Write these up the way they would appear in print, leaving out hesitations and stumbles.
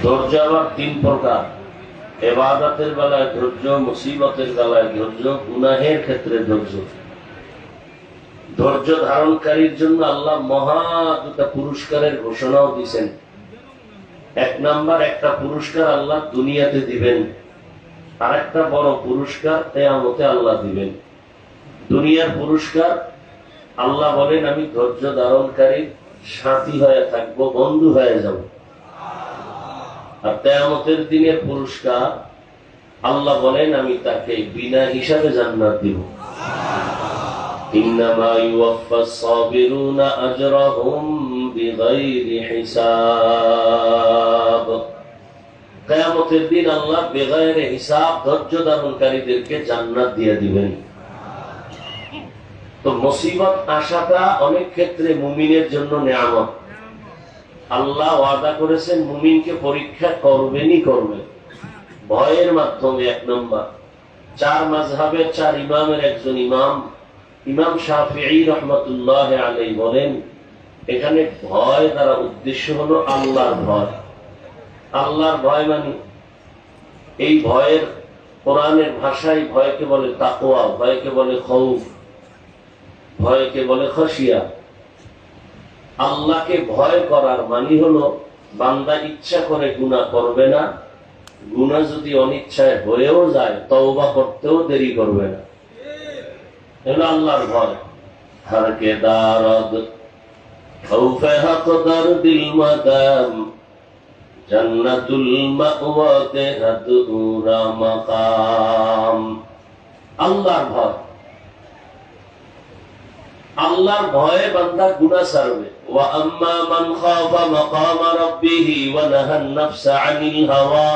ধৈর্য আবার তিন প্রকার। ইবাদতের বেলায় ধৈর্য, মুসিবতের বেলায় ধৈর্য, গুনাহের ক্ষেত্রে ধৈর্য। ধৈর্য ধারণকারীর জন্য আল্লাহ মহা দুটা পুরস্কারের ঘোষণাও দিয়েছেন। এক নাম্বার, একটা পুরস্কার আল্লাহ দুনিয়াতে দিবেন, আর একটা বড় পুরস্কার কিয়ামতে আল্লাহ দিবেন। দুনিয়ার পুরস্কার আল্লাহ বলেন, আমি ধৈর্য ধারণকারী সাথী হয়ে থাকবো, বন্ধু হয়ে যাব। আর কিয়ামতের দিনের পুরস্কার আল্লাহ বলেন, আমি তাকে বিনা হিসাবে জান্নাত দিব। ইন্নামা ইউওয়াফাস সাবিরুনা আজরাহুম বিগাইরি হিসাব। কিয়ামতের দিন আল্লাহ বেগাইরে হিসাব ধৈর্য ধারণকারীদেরকে জান্নাত দিয়ে দিবেন। তো মুসিবত আসাটা অনেক ক্ষেত্রে মুমিনের জন্য নিয়ামত। আল্লাহ ওয়াদা করেছেন মুমিনকে পরীক্ষা করবেনই করবেন, ভয়ের মাধ্যমে। এক নম্বর, চার মাযহাবের চার ইমামের একজন ইমাম শাফিঈ রাহমাতুল্লাহ আলাইহি বলেন, এখানে ভয় দ্বারা উদ্দেশ্য হলো আল্লাহর ভয়। আল্লাহর ভয় মানে এই ভয়ের কোরআনের ভাষায় ভয়কে বলে তাকওয়া, ভয়কে বলে খৌফ, ভয়কে বলে খশিয়া। আল্লাহকে ভয় করার মানে হলো বান্দা ইচ্ছা করে গুনাহ করবে না, গুনাহ যদি অনিচ্ছায় হয়েও যায় তওবা করতেও দেরি করবে না। এগুলো আল্লাহর ভয়। হরকে দারদ খৌফে হকদার দিল মাদাম জান্নাতুল মাওয়াতে হাদুরা মাকাম। আল্লাহর ভয়, আল্লাহর ভয়ে বান্দা গুনাহ ছাড়বে। ওয়া আম্মা মান খাফা মাকাম রাব্বিহি ওয়া নাহান নাফসা আনিল হাওয়া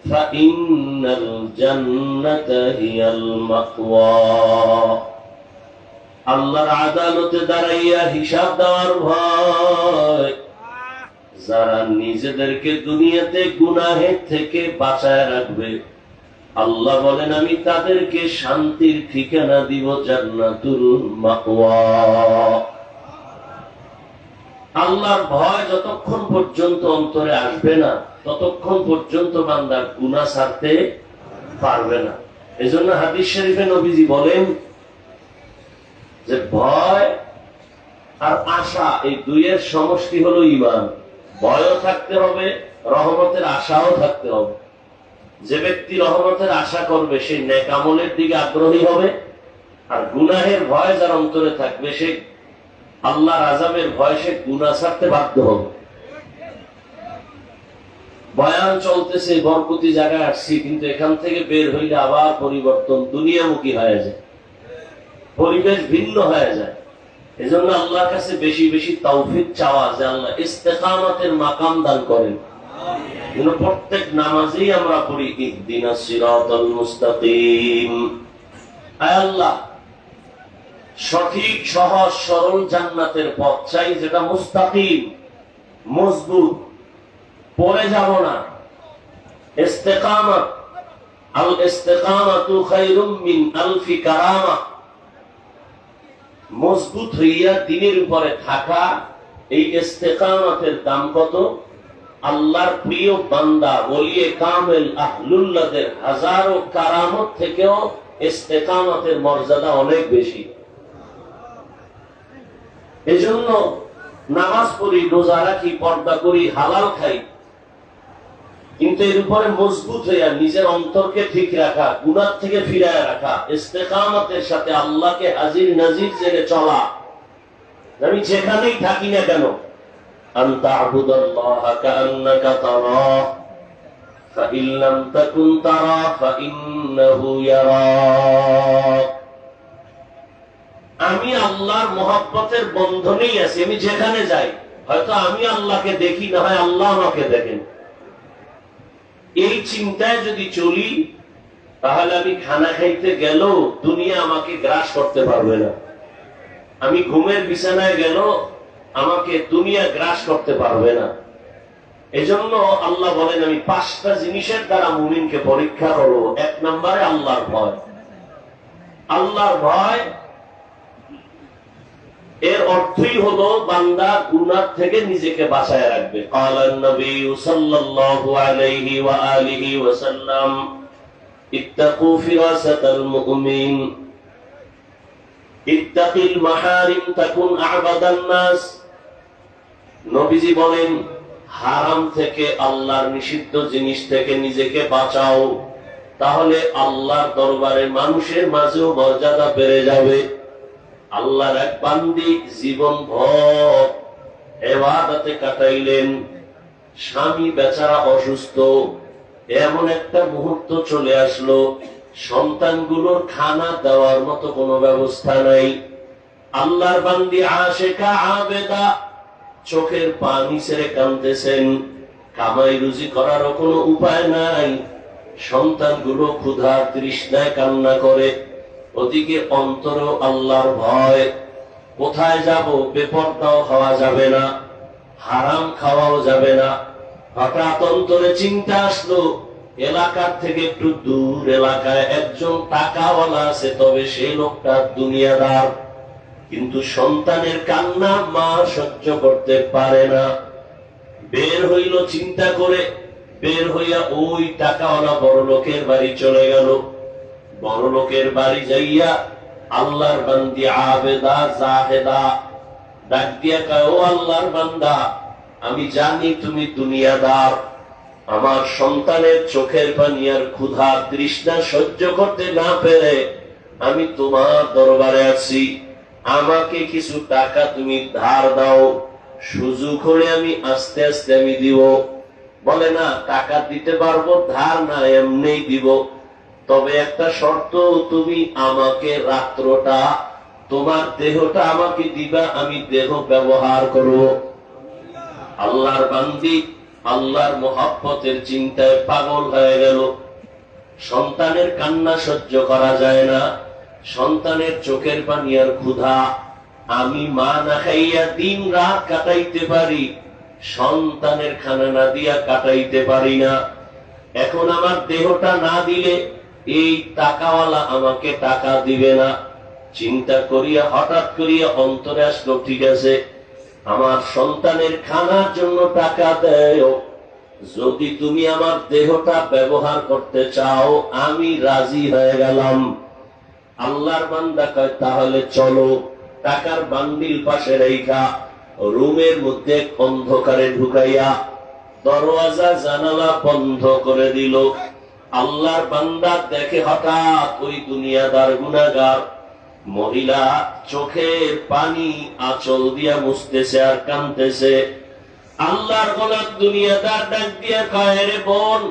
ফাইন্নাল জান্নাতা হিয়াল মাওয়া। আল্লাহর আদালতে দাঁড়াইয়া হিসাব দেওয়ার ভয়। যারা নিজেদেরকে দুনিয়াতে গুনাহের থেকে বাঁচায় রাখবে, আল্লাহ বলেন আমি তাদেরকে শান্তির ঠিকানা দিব, জান্নাতুল মাওয়া। আল্লাহর ভয় যতক্ষণ পর্যন্ত অন্তরে আসবে না ততক্ষণ পর্যন্ত বান্দা গুনাহ ছাড়তে পারবে না। এজন্য হাদিস শরীফে নবীজি বলেন যে ভয় আর আশা এই দুইয়ের সমষ্টি হলো ঈমান। ভয়ও থাকতে হবে, রহমতের আশাও থাকতে হবে। যে ব্যক্তি রহমতের আশা করবে সে নেক আমলের দিকে আগ্রহী হবে, আর গুনাহের ভয় যার অন্তরে থাকবে সে আল্লাহর আযাবের ভয়, সে গুনাহ ছাড়তে বাধ্য হবে। বয়ান চলতেছে, বরকতি জায়গায় আসছি, কিন্তু এখান থেকে বের হইলে আবার পরিবর্তন, দুনিয়ামুখী হয়ে যায়, পরিবেশ ভিন্ন হয়ে যায়। এজন্য আল্লাহর কাছে বেশি বেশি তৌফিক চাওয়া, যে আল্লাহ ইস্তেকামতের মাকাম দান করেন। প্রত্যেক নামাজেই আমরা পড়ি ইহদিনাস সিরাতাল মুস্তাকিম। আয় আল্লাহ, সঠিক সহজ সরল জান্নাতের পথ চাই, যেটা মুস্তাকিম, মজবুত, পড়ে যাব না। ইস্তেকামত, আল ইস্তেকামাতু খায়রুম মিন আলফি কারামা। মজবুত হইয়া দিনের উপরে থাকা, এই ইস্তেকামতের দাম কত? আল্লাহর প্রিয় বান্দা ওলিয়ে কামেল আহলুল্লাহদের হাজারো কারামত থেকেও ইস্তেকামতের মর্যাদা অনেক বেশি। এজন্য নামাজ পড়ি, রোজা রাখি, পর্দা করি, হালাল খাই, কিন্তু এর উপরে মজবুত হইয়া নিজের অন্তরকে ঠিক রাখা, গুনাহ থেকে ফিরায় রাখা, ইস্তেকামতের সাথে আল্লাহকে হাজির নাজির জেনে চলা। আমি যেখানেই থাকি না কেন, আন তা'বুদাল্লাহা কাআন্নাকা তারাহ ফাইন লাম তাকুন তারাহ ফাইন্নাহু ইয়ারাক। আমি আল্লাহর মহব্বতের বন্ধনেই আছি। আমি যেখানে যাই, হয়তো আমি আল্লাহকে দেখি, না হয় আল্লাহ আমাকে দেখেন। এই চিন্তায় যদি চলি, তাহলে আমি খানা খাইতে গেলেও দুনিয়া আমাকে গ্রাস করতে পারবে না। আমি ঘুমের বিছানায় গেলেও আমাকে দুনিয়া গ্রাস করতে পারবে না। এজন্য আল্লাহ বলেন আমি পাঁচটা জিনিসের দ্বারা মুমিনকে পরীক্ষা করব। এক নম্বরে আল্লাহর ভয়। আল্লাহর ভয় এর অর্থই হলো বান্দা গুনাহ থেকে নিজেকে বাঁচায় রাখবে। ক্বালান নবী সাল্লাল্লাহু আলাইহি ওয়া আলিহি ওয়াসাল্লাম ইত্তাকু ফিরাসাতাল মুমিন ইত্তাকিল মাহারিম তাকুন আ'বাদান নাস। নবীজি বলেন, হারাম থেকে, আল্লাহর নিষিদ্ধ জিনিস থেকে নিজেকে বাঁচাও, তাহলে আল্লাহর দরবারে মানুষের মাঝেও মর্যাদা বেড়ে যাবে। আল্লাহর এক বান্দি জীবন ভর ইবাদতে কাটাইলেন, স্বামী বেচারা অসুস্থ, এমন একটা মুহূর্ত চলে আসলো সন্তানগুলোর খানা দেওয়ার মতো কোনো ব্যবস্থা নাই। আল্লাহর বান্দি আশিকা আবেদা চোখের পানি ছেড়ে কাঁদতেছেন, কামাই রুজি করারও কোনো উপায় নাই, সন্তানগুলো ক্ষুধা তৃষ্ণায় কান্না করে, ওদিকে অন্তরও আল্লাহর ভয়, কোথায় যাব, বেপরদাও হওয়া যাবে না, হারাম খাওয়াও যাবে না। হঠাৎ অন্তরে চিন্তা আসলো, এলাকার থেকে একটু দূর এলাকায় একজন টাকাওয়ালা আছে, তবে সেই লোকটা দুনিয়াদার, কিন্তু সন্তানের কান্না মা সহ্য করতে পারে না। বের হইল চিন্তা করে, বের হইয়া ওই টাকাওয়ালা বড় লোকের বাড়ি চলে গেল। বড় লোকের বাড়ি যাইয়া আল্লাহর বান্দি আবেদা জাহেদা ডাক দিয়া কয়, ও আল্লাহর বান্দা, আমি জানি তুমি দুনিয়াদার, আমার সন্তানের চোখের পানি আর ক্ষুধা তৃষ্ণা সহ্য করতে না পেরে আমি তোমার দরবারে আছি, আমাকে কিছু টাকা তুমি ধার দাও, সুযোগ হলে আমি আস্তে আস্তে আমি দিব। বলে, না, টাকা দিতে পারবো, ধার না, এমনি দিব, তবে একটা শর্ত, তুমি আমাকে রাত্রটা, তোমার দেহটা আমাকে দিবা, আমি দেহ ব্যবহার করব। আল্লাহর বান্দি আল্লাহর মোহাব্বতের চিন্তায় পাগল হয়ে গেল। সন্তানের কান্না সহ্য করা যায় না, সন্তানের চোখের পানি আর ক্ষুধা, আমি মা না খাইয়া দিন রাত কাটাইতে পারি, সন্তানের খানা না দিয়া কাটাইতে পারি না। এখন আমার দেহটা না দিলে এই টাকাওয়ালা আমাকে টাকা দিবে না। চিন্তা করিয়া হঠাৎ করিয়া অন্তরে আসলো, ঠিক আছে, আমার সন্তানের খানার জন্য টাকা দেও, যদি তুমি আমার দেহটা ব্যবহার করতে চাও আমি রাজি হয়ে গেলাম। আল্লাহর বান্দা কয়, তাহলে চলো। টাকার বান্ডিল পাশে রেখা রুমের মধ্যে অন্ধকারে ঢুকাইয়া দরওয়াজা জানালা বন্ধ করে দিল। আল্লাহর বান্দা দেখে হঠাৎ ওই দুনিয়াদার গুনাহগার মহিলা চোখের পানি আঁচল দিয়া মুছতেছে আর কাঁদতেছে। আল্লাহর গোলাম দুনিয়াদার ডাক দিয়া কয়, রে বোন,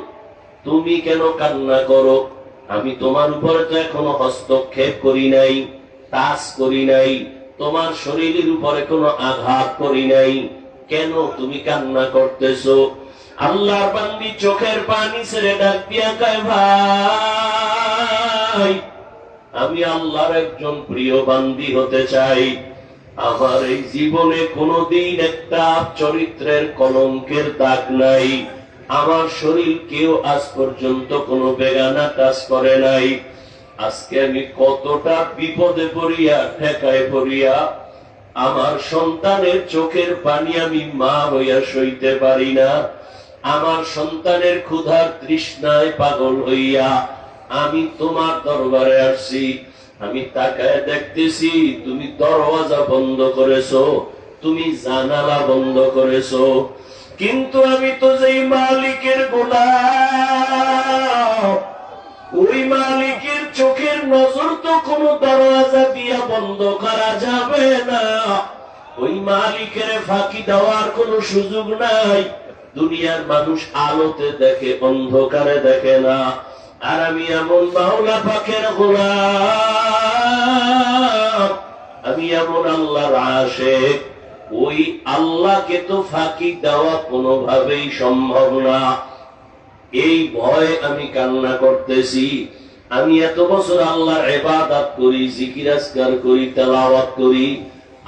তুমি কেন কান্না করো? আমি তোমার উপরে তো এখনো হস্তক্ষেপ করি নাই, টাচ করি নাই, তোমার শরীরের উপরে কোনো আঘাত করি নাই, কেন তুমি কান্না করতেছো? আল্লাহর বান্দি চোখের পানি ছেড়ে ডাক দিয়া কয়, ভাই, আমি আল্লাহর একজন প্রিয় বান্দি হতে চাই। আমার এই জীবনে কোনদিন একটা চরিত্রের কলঙ্কের দাগ নাই, আমার শরীর কেউ আজ পর্যন্ত কোনো বেগানা কাজ করে নাই। আজকে আমি কতটা বিপদে পড়িয়া ঠেকায় পড়িয়া আমার সন্তানের চোখের পানি আমি মা হইয়া সইতে পারি না, আমার সন্তানের ক্ষুধার তৃষ্ণায় পাগল হইয়া আমি তোমার দরবারে আসছি। আমি তাকায় দেখতেছি তুমি দরওয়াজা বন্ধ করেছো, তুমি জানালা বন্ধ করেছো, কিন্তু আমি তো যেই মালিকের গোলাম, ওই মালিকের চোখের নজর তো কোনো দরওয়াজা দিয়া বন্ধ করা যাবে না, ওই মালিকের ফাঁকি দেওয়ার কোনো সুযোগ নাই। দুনিয়ার মানুষ আলোতে দেখে, অন্ধকারে দেখে না, আর আমি এমন মাওলা পাকের গোলাম, আমি এমন আল্লাহর আশিক, ওই আল্লাহকে তো ফাঁকি দেওয়া কোনোভাবেই সম্ভব না। এই ভয়ে আমি কান্না করতেছি। আমি এত বছর আল্লাহর ইবাদত করি, জিকির আজকার করি, তেলাওয়াত করি,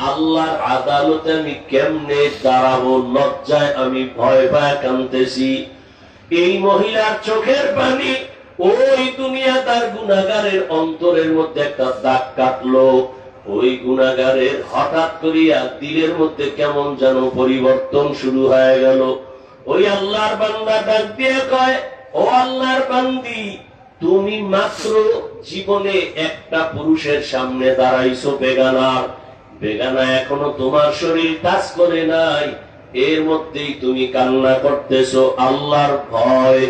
আল্লাহর আদালতে আমি কেমনে দাঁড়াবো? লজ্জায় আমি ভয় পায় কাঁদতেছি। এই মহিলার চোখের পানি ওই দুনিয়াদার গুনাহগারের অন্তরের মধ্যে একটা দাগ কাটলো। ওই গুনাহগারের হঠাৎ করিয়া দিলের মধ্যে কেমন যেন পরিবর্তন শুরু হয়ে গেল। ওই আল্লাহর বান্দা ডাক দিয়ে কয়, ও আল্লাহর বান্দি, তুমি মাত্র জীবনে একটা পুরুষের সামনে দাঁড়াইছো বেগানা এখনো তোমার শরীর টাচ করে নাই, এর মধ্যেই তুমি কান্না করতেছো আল্লাহর ভয়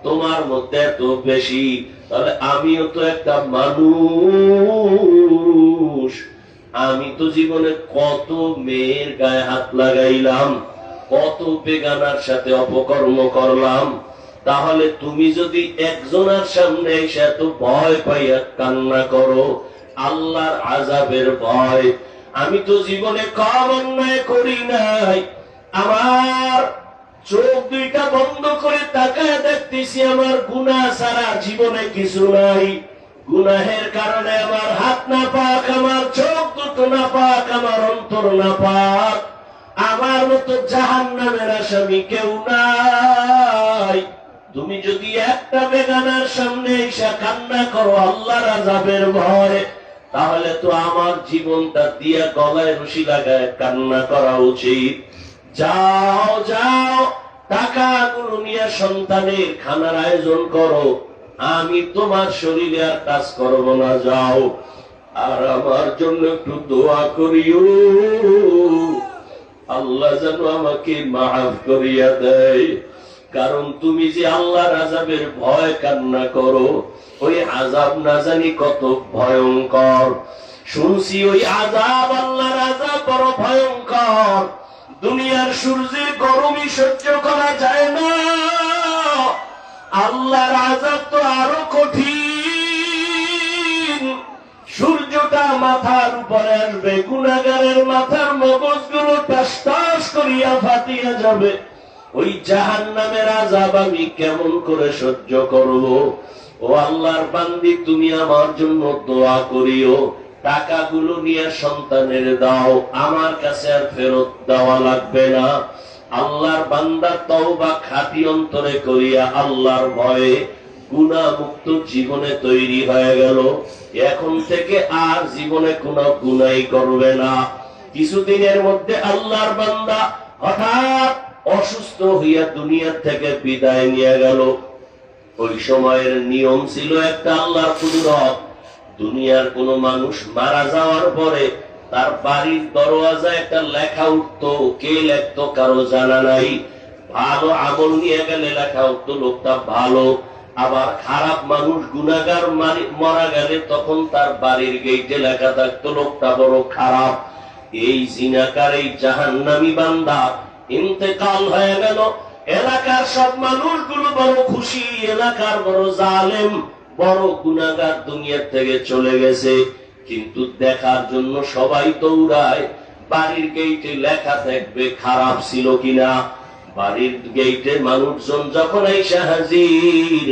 তোমার মধ্যে এত বেশি। তাহলে আমিও তো একটা মানুষ, আমি তো জীবনে কত মেয়ের গায়ে হাত লাগাইলাম, কত বেগানার সাথে অপকর্ম করলাম। তাহলে তুমি যদি একজনের সামনে এসে এত ভয় পাইয়া কান্না করো আল্লাহর আযাবের ভয়, আমি তো জীবনে কম অন্যায় করি নাই, আমার চোখ দুইটা বন্ধ করে তাকায় দেখতেছি আমার গুনাহ ছাড়া জীবনে কিছু নাই, গুনাহের কারণে আমার হাত না পাক, আমার চোখ দুটো না পাক, আমার অন্তর না পাক, আমার মতো জাহান্নামের আসামি কেউ নাই। তুমি যদি একটা বেগানার সামনে এসে কান্না করো আল্লাহর আযাবের ভয়, তাহলে তো আমার জীবনটা দিয়া গলায় রশি লাগায় কান্না করা উচিত। যাও যাও, টাকাগুলো নিয়ে সন্তানের খানার আয়োজন করো, আমি তোমার শরীরে আর কাজ করব না, যাও। আর আমার জন্য একটু দোয়া করিও, আল্লাহ যেন আমাকে মাফ করিয়া দেয়। কারণ তুমি যে আল্লাহর আযাবের ভয় কান্না করো, ওই আযাব না জানি কত ভয়ঙ্কর। শুনছি ওই আযাব, আল্লাহর আযাব বড় ভয়ঙ্কর। দুনিয়ার সূর্যের গরমই সহ্য করা যায় না, আল্লাহর আযাব তো আরো কঠিন। সূর্যটা মাথার উপরে আসবে, গুনাহগারের মাথার মগজগুলো টাস টাস করিয়া ফাটিয়া যাবে। ওই জাহান্নামের আযাব আমি কেমন করে সহ্য করব? ও আল্লাহর বান্দি, তুমি আমার জন্য দোয়া করিও, টাকাগুলো নিয়ে সন্তানের দাও, আমার কাছে আর ফেরত দেওয়া লাগবে না। আল্লাহর বান্দা তওবা খাঁটি অন্তরে করিয়া আল্লাহর ভয়ে গুনাহ মুক্ত জীবনে তৈরি হয়ে গেল। এখন থেকে আর জীবনে কোনো গুনাহই করবে না। কিছুদিনের মধ্যে আল্লাহর বান্দা হঠাৎ অসুস্থ হইয়া দুনিয়া থেকে বিদায় নিয়ে গেল। ওই সময়ের নিয়ম ছিল একটা, আল্লাহর কুদরত, দুনিয়ার কোন মানুষ মারা যাওয়ার পরে তার বাড়ির দরওয়াজায় একটা লেখা উঠতো, কে লিখতো কারো জানা নাই। ভালো আমল নিয়ে গেলে লেখা উঠতো লোকটা ভালো, আবার খারাপ মানুষ গুনাহগার মারা গেলে তখন তার বাড়ির গেটে লেখা থাকতো লোকটা বড় খারাপ। এই জিনাকার, এই জাহান্নামী বান্দা ইন্তেকাল হয়ে গেল। এলাকার সব মানুষগুলো বড় খুশি, এলাকার বড় জালেম, বড় গুনাহগার দুনিয়া থেকে চলে গেছে। কিন্তু দেখার জন্য সবাই দৌড়ায় বাড়ির গেটে লেখা থাকবে খারাপ ছিল কিনা। বাড়ির গেটে মানুষজন যখন এসে হাজির,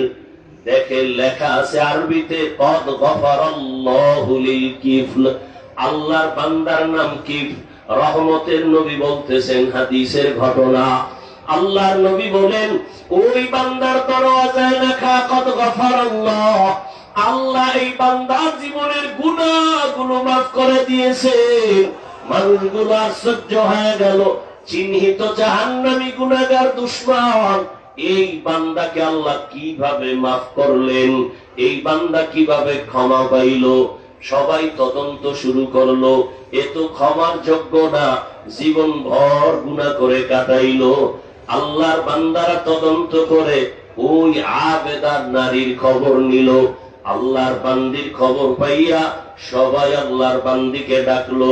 দেখে লেখা আছে আরবিতে, কদ গফারাল্লাহু লিল কিফল, আল্লাহর বান্দার নাম কিফ। রহমতের নবী বলতেছেন হাদিসের ঘটনা, আল্লাহর নবী বলেন ওই বান্দার দরওয়াজায় লেখা কদ গফারাল্লাহ, আল্লাহ এই বান্দার জীবনের গুনাহগুলো মাফ করে দিয়েছে। মানুষগুলো আশ্চর্য হয়ে গেল, চিহ্নিত জাহান্নামী গুনাহগার দুশমন, এই বান্দাকে আল্লাহ কিভাবে মাফ করলেন, এই বান্দা কিভাবে ক্ষমা পাইল। সবাই তদন্ত শুরু করলো, এ তো ক্ষমার যোগ্য না, জীবন ভর গুনাহ করে কাটাইল। আল্লাহর বান্দারা তদন্ত করে ওই আবেদার নারীর খবর নিল। আল্লাহর বান্দির খবর পাইয়া সবাই আল্লাহর বান্দিকে ডাকলো,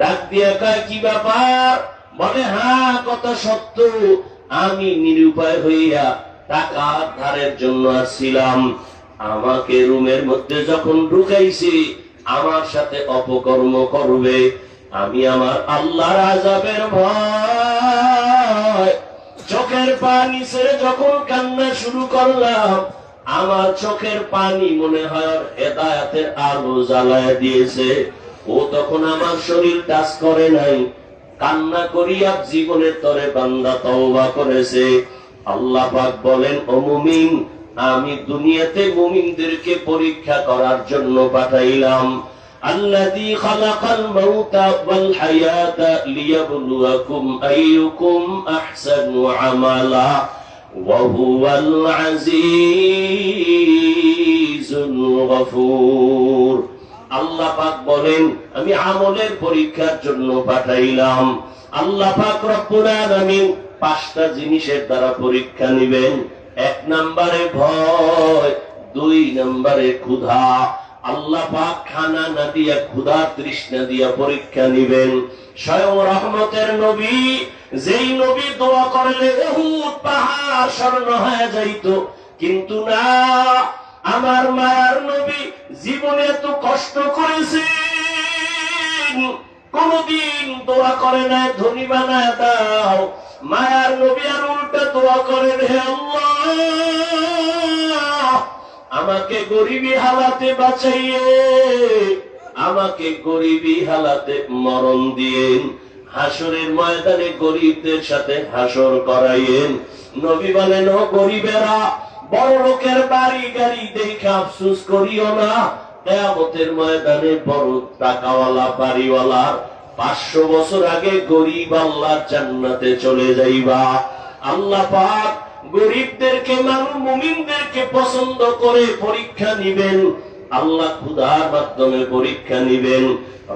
ডাক দিয়া কয় কি ব্যাপার? বলে হ্যাঁ, কথা সত্য, আমি নিরুপায় হইয়া টাকা ধারের জন্য আসছিলাম, আমাকে রুমের মধ্যে যখন ঢুকাইছি আমার সাথে অপকর্ম করবে, আমি আমার আল্লাহর আযাবের ভয় চোখের পানি ছেড়ে যখন কান্না শুরু করলাম, আমার চোখের পানি মনে হয় হেদায়েতের আলো জ্বালায় দিয়েছে। ও তখন আমার শরীর টাচ করে নাই, কান্না করিয়া জীবনের তরে বান্দা তওবা করেছে। আল্লাহ পাক বলেন, ও মুমিন, আমি দুনিয়াতে মুমিনদেরকে পরীক্ষা করার জন্য পাঠাইলাম। الذي خلق الموت والحياة ليبلوكم أيكم أحسن عملا وهو العزيز الغفور আল্লাহ পাক বলেন আমি আমলের পরীক্ষার জন্য পাঠাইলাম। আল্লাহ পাক রব্বুল আলামিন পাঁচটা জিনিসের দ্বারা পরীক্ষা নিবেন। এক নম্বরে ভয়, দুই নম্বরে ক্ষুধা। আল্লাহ পাক খানা না দিয়া ক্ষুধা তৃষ্ণা দিয়া পরীক্ষা নিবেন। স্বয়ং রহমতের নবী, যেই নবী দোয়া করলে উহুদ পাহাড় স্বর্ণ হয়ে যাইত, কিন্তু না, আমার মায়ার নবী জীবনে এত কষ্ট করেছেন, কোনদিন দোয়া করে নাই ধনী বানায় দাও। মায়ার নবী আর উল্টা দোয়া করেন, হে আল্লাহ আমাকে গরিবী হালাতে বাঁচাইয়ে, আমাকে গরিবী হালাতে মরণ দিয়েন, হাসরের ময়দানে গরিবদের সাথে হাসর করাইয়েন। নবী বলেন, ও গরিবেরা, বড় লোকের বাড়ি গাড়ি দেখে আফসোস করিও না, কিয়ামতের ময়দানে বড় টাকাওয়ালা বাড়িওয়ালা 500 বছর আগে গরিব আল্লাহর জান্নাতে চলে যাইবা। আল্লাহ পাক গরিবদেরকে, মুমিনদেরকে পছন্দ করে পরীক্ষা নিবেন। আল্লাহ ক্ষুধার মাধ্যমে পরীক্ষা নিবেন।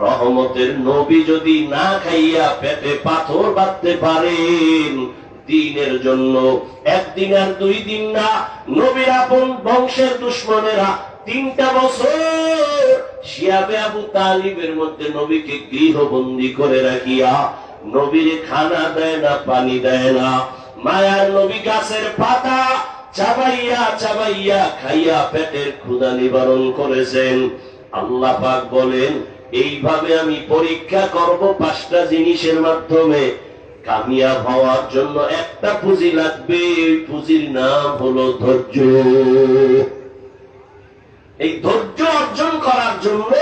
রহমতের নবী যদি না খাইয়া পেটে পাথর বাঁধতে পারেন দিনের জন্য, একদিন আর 2 দিন না, নবীর আপন বংশের দুশমনেরা 3টা বছর শিয়াবে আবু তালিবের মধ্যে নবীকে গৃহবন্দী করে রাখিয়া নবীর খানা দেয় না, পানি দেয় না। মায়ার নবী গাছের পাতা চাবাইয়া চাবাইয়া খাইয়া পেটের ক্ষুধা নিবারণ করেছেন। আল্লাহ পাক বলেন, এইভাবে আমি পরীক্ষা করব 5টা জিনিসের মাধ্যমে। কামিয়াব হওয়ার জন্য একটা পুঁজি লাগবে, এই পুঁজির নাম হলো ধৈর্য। এই ধৈর্য অর্জন করার জন্য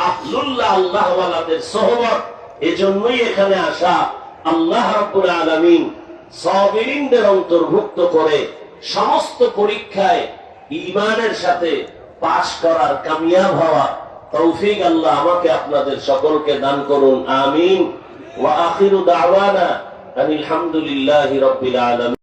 আফজুল্লাহ আল্লাহ ওয়ালাদের সোহবত, এজন্যই এখানে আসা। আল্লাহ রাব্বুল আলামিন সাবিরিনদের অন্তর্ভুক্ত করে সমস্ত পরীক্ষায় ঈমানের সাথে পাশ করার, কামিয়াব হওয়া তৌফিক আল্লাহ আমাকে আপনাদের সকলকে দান করুন, আমিন। ওয়া আখিরু দাওয়ানা আনিল হামদুলিল্লাহি রাব্বিল আলামিন।